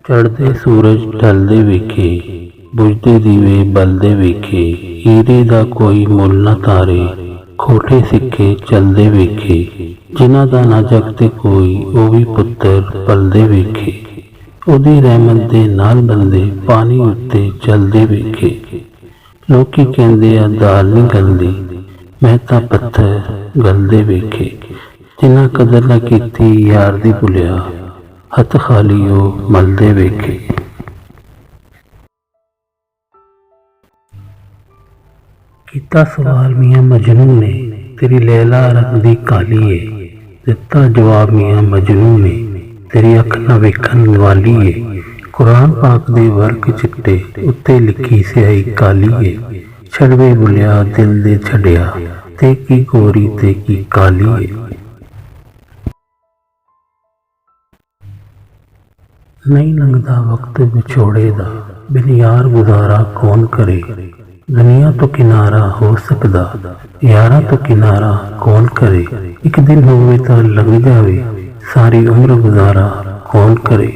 ਚੜ੍ਹਦੇ ਸੂਰਜ ਢਲਦੇ ਵੇਖੇ, ਬੁਝਦੇ ਦੀਵੇ ਬਲਦੇ ਵੇਖੇ। ਹੀਰੇ ਦਾ ਕੋਈ ਮੁੱਲ ਨਾ ਤਾਰੇ, ਖੋਟੇ ਸਿੱਕੇ ਚਲਦੇ ਵੇਖੇ। ਜਿਨ੍ਹਾਂ ਦਾ ਨਾ ਜਗ ਤੇ ਕੋਈ, ਉਹ ਵੀ ਪੁੱਤਰ ਪਲਦੇ ਵੇਖੇ। ਉਹਦੀ ਰਹਿਮਤ ਦੇ ਨਾਲ ਬੰਦੇ ਪਾਣੀ ਉੱਤੇ ਚੱਲਦੇ ਵੇਖੇ। ਲੋਕੀ ਕਹਿੰਦੇ ਆ ਦਾਲ ਨਹੀਂ ਗਲਦੀ, ਮੈਂ ਤਾਂ ਪੱਥਰ ਗਲਦੇ ਵੇਖੇ। ਜਿਨ੍ਹਾਂ ਕਦਰ ਨਾ ਕੀਤੀ ਯਾਰ ਦੀ ਭੁੱਲਿਆ, ਹੱਥ ਖਾਲੀ ਉਹ ਮਲਦੇ ਵੇਖੇ। ਕੀਤਾ ਸਵਾਲ ਮੀਆਂ ਮਜਨੂ ਨੇ, ਤੇਰੀ ਲੈਲਾ ਰੰਗ ਦੀ ਕਾਲੀ ਏ। ਦਿੱਤਾ ਜਵਾਬ ਮੀਆਂ ਮਜਨੂ ਨੇ, ਤੇਰੀ ਅੱਖ ਨਾ ਵੇਖਣ ਵਾਲੀ ਏ। ਕੁਰਾਨ ਪਾਕ ਦੇ ਵਰਕ ਚਿੱਟੇ, ਉੱਤੇ ਲਿਖੀ ਸਿਆਹੀ ਕਾਲੀ ਏ। ਛੜਵੇ ਬੁਲਿਆ ਦਿਲ ਦੇ ਛੱਡਿਆ, ਤੇ ਕੀ ਗੋਰੀ ਤੇ ਕੀ ਕਾਲੀ ਏ। ਨਹੀਂ ਲੰਘਦਾ ਵਕਤ ਵਿਛੋੜੇ ਦਾ, ਬਿਨ ਯਾਰ ਗੁਜ਼ਾਰਾ ਕੌਣ ਕਰੇ। ਦੁਨੀਆ ਤੋਂ ਕਿਨਾਰਾ ਹੋ ਸਕਦਾ, ਯਾਰਾਂ ਤੋਂ ਕਿਨਾਰਾ ਕੌਣ ਕਰੇ। ਇੱਕ ਦਿਨ ਹੋਵੇ ਤਾਂ ਲੰਘ ਜਾਵੇ, ਸਾਰੀ ਉਮਰ ਗੁਜ਼ਾਰਾ ਕੌਣ ਕਰੇ।